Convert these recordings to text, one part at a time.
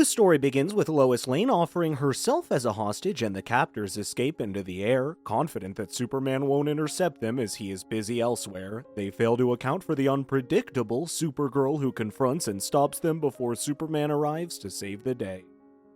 The story begins with Lois Lane offering herself as a hostage and the captors escape into the air, confident that Superman won't intercept them as he is busy elsewhere. They fail to account for the unpredictable Supergirl who confronts and stops them before Superman arrives to save the day.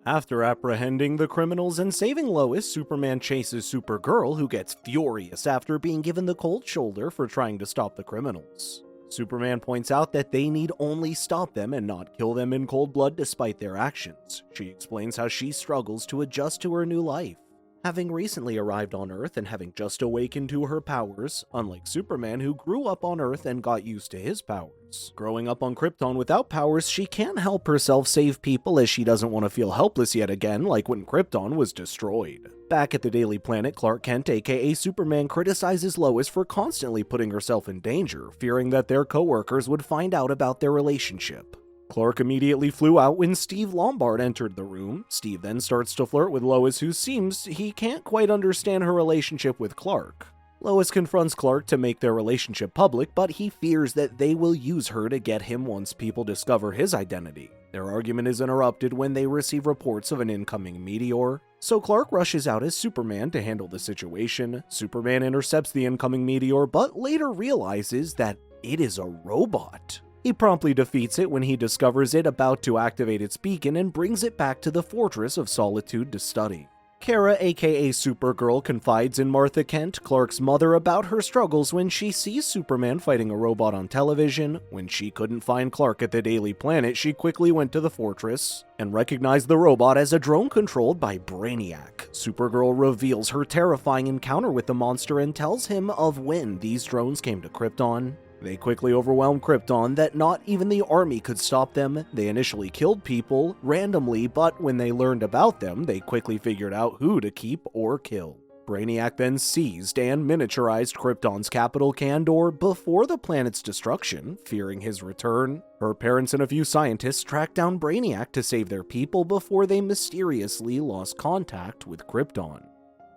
After apprehending the criminals and saving Lois, Superman chases Supergirl, who gets furious after being given the cold shoulder for trying to stop the criminals. Superman points out that they need only stop them and not kill them in cold blood despite their actions. She explains how she struggles to adjust to her new life. Having recently arrived on Earth and having just awakened to her powers, unlike Superman who grew up on Earth and got used to his powers. Growing up on Krypton without powers, she can't help herself save people as she doesn't want to feel helpless yet again like when Krypton was destroyed. Back at the Daily Planet, Clark Kent aka Superman criticizes Lois for constantly putting herself in danger, fearing that their co-workers would find out about their relationship. Clark immediately flew out when Steve Lombard entered the room. Steve then starts to flirt with Lois, who seems he can't quite understand her relationship with Clark. Lois confronts Clark to make their relationship public, but he fears that they will use her to get him once people discover his identity. Their argument is interrupted when they receive reports of an incoming meteor, so Clark rushes out as Superman to handle the situation. Superman intercepts the incoming meteor, but later realizes that it is a robot. He promptly defeats it when he discovers it about to activate its beacon and brings it back to the Fortress of Solitude to study. Kara, aka Supergirl, confides in Martha Kent, Clark's mother, about her struggles when she sees Superman fighting a robot on television. When she couldn't find Clark at the Daily Planet, she quickly went to the fortress and recognized the robot as a drone controlled by Brainiac. Supergirl reveals her terrifying encounter with the monster and tells him of when these drones came to Krypton. They quickly overwhelmed Krypton that not even the army could stop them. They initially killed people randomly, but when they learned about them, they quickly figured out who to keep or kill. Brainiac then seized and miniaturized Krypton's capital, Kandor, before the planet's destruction. Fearing his return, her parents and a few scientists tracked down Brainiac to save their people before they mysteriously lost contact with Krypton.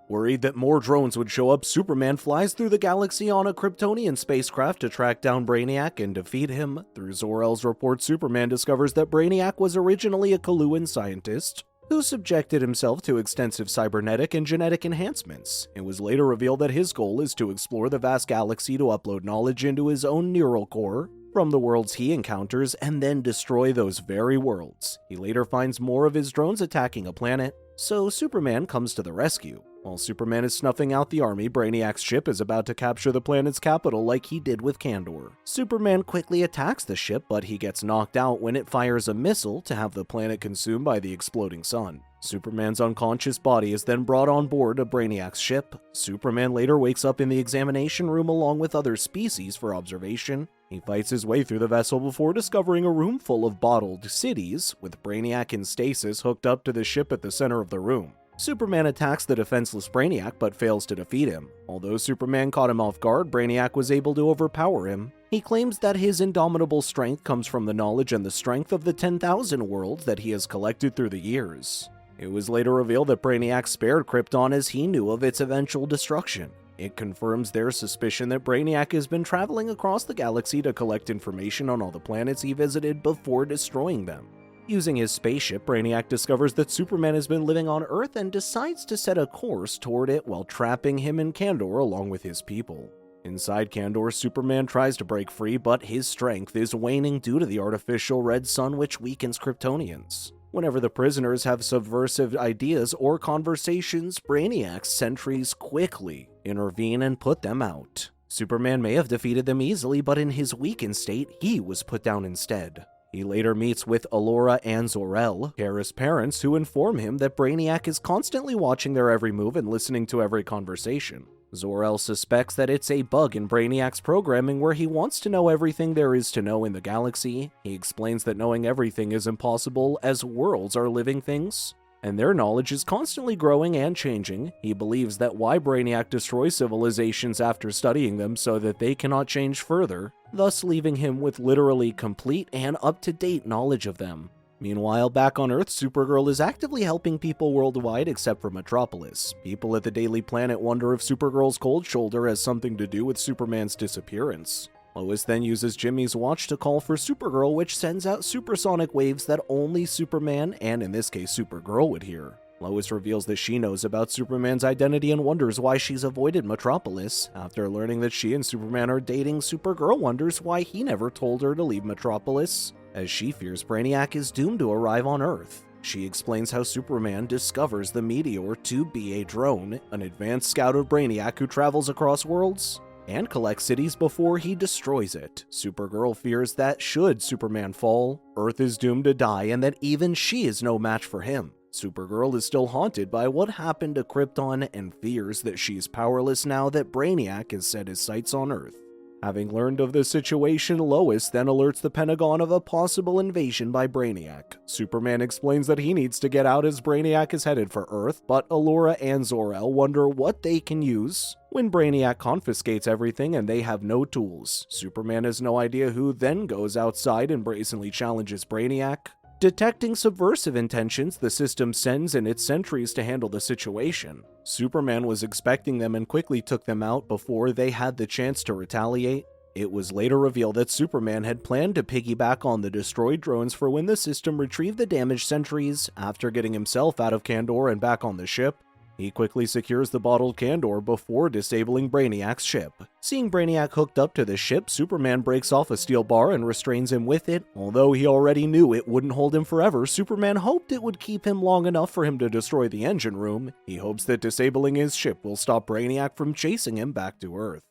Worried that more drones would show up, Superman flies through the galaxy on a Kryptonian spacecraft to track down Brainiac and defeat him. Through Zor-El's report, Superman discovers that Brainiac was originally a Kaluan scientist who subjected himself to extensive cybernetic and genetic enhancements. It was later revealed that his goal is to explore the vast galaxy to upload knowledge into his own neural core from the worlds he encounters and then destroy those very worlds. He later finds more of his drones attacking a planet, so Superman comes to the rescue. While Superman is snuffing out the army, Brainiac's ship is about to capture the planet's capital like he did with Kandor. Superman quickly attacks the ship, but he gets knocked out when it fires a missile to have the planet consumed by the exploding sun. Superman's unconscious body is then brought on board a Brainiac's ship. Superman later wakes up in the examination room along with other species for observation. He fights his way through the vessel before discovering a room full of bottled cities, with Brainiac in stasis hooked up to the ship at the center of the room. Superman attacks the defenseless Brainiac but fails to defeat him. Although Superman caught him off guard, Brainiac was able to overpower him. He claims that his indomitable strength comes from the knowledge and the strength of the 10,000 worlds that he has collected through the years. It was later revealed that Brainiac spared Krypton as he knew of its eventual destruction. It confirms their suspicion that Brainiac has been traveling across the galaxy to collect information on all the planets he visited before destroying them. Using his spaceship, Brainiac discovers that Superman has been living on Earth and decides to set a course toward it while trapping him in Kandor along with his people. Inside Kandor, Superman tries to break free, but his strength is waning due to the artificial red sun which weakens Kryptonians. Whenever the prisoners have subversive ideas or conversations, Brainiac's sentries quickly intervene and put them out. Superman may have defeated them easily, but in his weakened state, he was put down instead. He later meets with Alora and Zor-El, Kara's parents, who inform him that Brainiac is constantly watching their every move and listening to every conversation. Zor-El suspects that it's a bug in Brainiac's programming where he wants to know everything there is to know in the galaxy. He explains that knowing everything is impossible as worlds are living things, and their knowledge is constantly growing and changing. He believes that why Brainiac destroys civilizations after studying them so that they cannot change further, thus leaving him with literally complete and up-to-date knowledge of them. Meanwhile, back on Earth, Supergirl is actively helping people worldwide except for Metropolis. People at the Daily Planet wonder if Supergirl's cold shoulder has something to do with Superman's disappearance. Lois then uses Jimmy's watch to call for Supergirl, which sends out supersonic waves that only Superman, and in this case Supergirl, would hear. Lois reveals that she knows about Superman's identity and wonders why she's avoided Metropolis. After learning that she and Superman are dating, Supergirl wonders why he never told her to leave Metropolis, as she fears Brainiac is doomed to arrive on Earth. She explains how Superman discovers the meteor to be a drone, an advanced scout of Brainiac who travels across worlds and collects cities before he destroys it. Supergirl fears that should Superman fall, Earth is doomed to die and that even she is no match for him. Supergirl is still haunted by what happened to Krypton and fears that she's powerless now that Brainiac has set his sights on Earth. Having learned of the situation, Lois then alerts the Pentagon of a possible invasion by Brainiac. Superman explains that he needs to get out as Brainiac is headed for Earth, but Allura and Zor-El wonder what they can use when Brainiac confiscates everything and they have no tools. Superman has no idea who then goes outside and brazenly challenges Brainiac. Detecting subversive intentions, the system sends in its sentries to handle the situation. Superman was expecting them and quickly took them out before they had the chance to retaliate. It was later revealed that Superman had planned to piggyback on the destroyed drones for when the system retrieved the damaged sentries. After getting himself out of Kandor and back on the ship, he quickly secures the bottled Kandor before disabling Brainiac's ship. Seeing Brainiac hooked up to the ship, Superman breaks off a steel bar and restrains him with it. Although he already knew it wouldn't hold him forever, Superman hoped it would keep him long enough for him to destroy the engine room. He hopes that disabling his ship will stop Brainiac from chasing him back to Earth.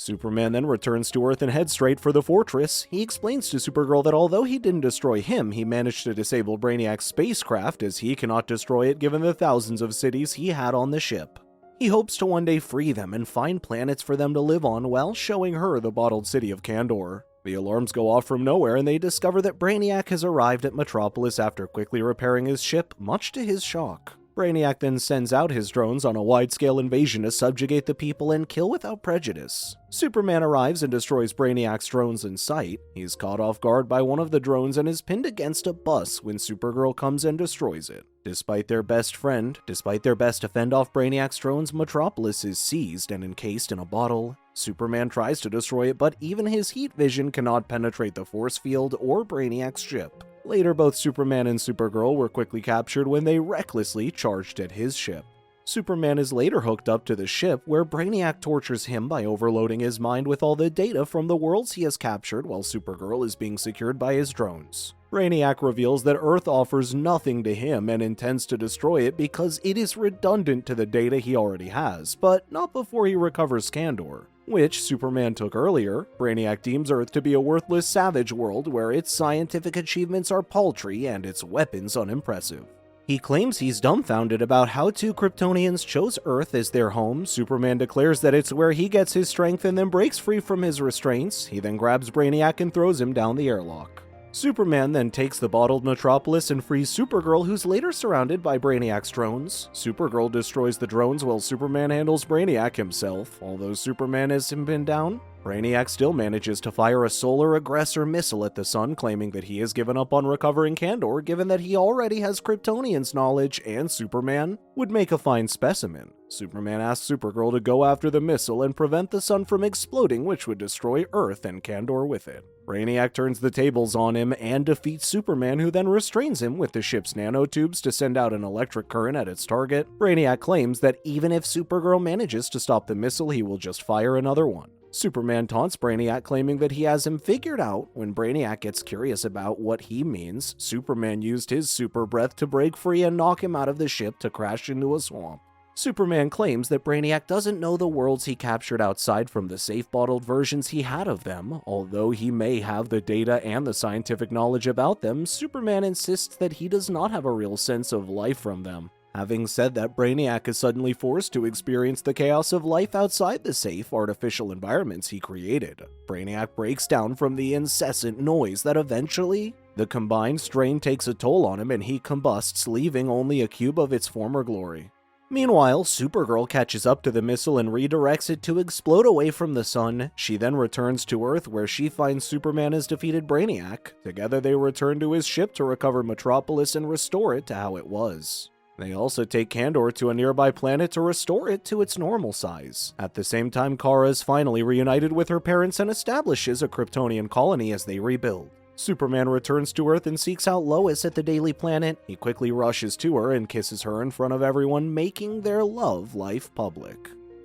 Superman then returns to Earth and heads straight for the fortress. He explains to Supergirl that although he didn't destroy him, he managed to disable Brainiac's spacecraft as he cannot destroy it given the thousands of cities he had on the ship. He hopes to one day free them and find planets for them to live on while showing her the bottled city of Kandor. The alarms go off from nowhere and they discover that Brainiac has arrived at Metropolis after quickly repairing his ship, much to his shock. Brainiac then sends out his drones on a wide-scale invasion to subjugate the people and kill without prejudice. Superman arrives and destroys Brainiac's drones in sight. He's caught off guard by one of the drones and is pinned against a bus when Supergirl comes and destroys it. Despite their best to fend off Brainiac's drones, Metropolis is seized and encased in a bottle. Superman tries to destroy it, but even his heat vision cannot penetrate the force field or Brainiac's ship. Later, both Superman and Supergirl were quickly captured when they recklessly charged at his ship. Superman is later hooked up to the ship, where Brainiac tortures him by overloading his mind with all the data from the worlds he has captured while Supergirl is being secured by his drones. Brainiac reveals that Earth offers nothing to him and intends to destroy it because it is redundant to the data he already has, but not before he recovers Kandor, which Superman took earlier. Brainiac deems Earth to be a worthless savage world where its scientific achievements are paltry and its weapons unimpressive. He claims he's dumbfounded about how two Kryptonians chose Earth as their home. Superman declares that it's where he gets his strength and then breaks free from his restraints. He then grabs Brainiac and throws him down the airlock. Superman then takes the bottled Metropolis and frees Supergirl, who's later surrounded by Brainiac's drones. Supergirl destroys the drones while Superman handles Brainiac himself. Although Superman has him pinned down, Brainiac still manages to fire a solar aggressor missile at the sun, claiming that he has given up on recovering Kandor given that he already has Kryptonians' knowledge and Superman would make a fine specimen. Superman asks Supergirl to go after the missile and prevent the sun from exploding, which would destroy Earth and Kandor with it. Brainiac turns the tables on him and defeats Superman, who then restrains him with the ship's nanotubes to send out an electric current at its target. Brainiac claims that even if Supergirl manages to stop the missile, he will just fire another one. Superman taunts Brainiac, claiming that he has him figured out. When Brainiac gets curious about what he means, Superman used his super breath to break free and knock him out of the ship to crash into a swamp. Superman claims that Brainiac doesn't know the worlds he captured outside from the safe bottled versions he had of them. Although he may have the data and the scientific knowledge about them, Superman insists that he does not have a real sense of life from them. Having said that, Brainiac is suddenly forced to experience the chaos of life outside the safe, artificial environments he created. Brainiac breaks down from the incessant noise that eventually, the combined strain takes a toll on him and he combusts, leaving only a cube of its former glory. Meanwhile, Supergirl catches up to the missile and redirects it to explode away from the sun. She then returns to Earth, where she finds Superman has defeated Brainiac. Together they return to his ship to recover Metropolis and restore it to how it was. They also take Kandor to a nearby planet to restore it to its normal size. At the same time, Kara is finally reunited with her parents and establishes a Kryptonian colony as they rebuild. Superman returns to Earth and seeks out Lois at the Daily Planet. He quickly rushes to her and kisses her in front of everyone, making their love life public.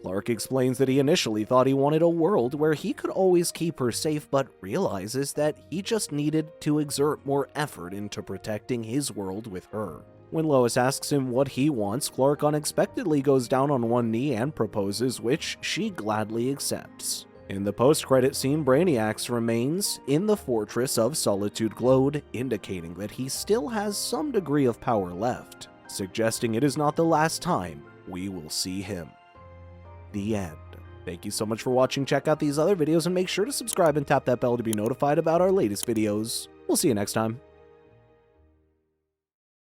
Clark explains that he initially thought he wanted a world where he could always keep her safe, but realizes that he just needed to exert more effort into protecting his world with her. When Lois asks him what he wants, Clark unexpectedly goes down on one knee and proposes, which she gladly accepts. In the post-credit scene, Brainiac's remains in the Fortress of Solitude glowed, indicating that he still has some degree of power left, suggesting it is not the last time we will see him. The end. Thank you so much for watching. Check out these other videos and make sure to subscribe and tap that bell to be notified about our latest videos. We'll see you next time.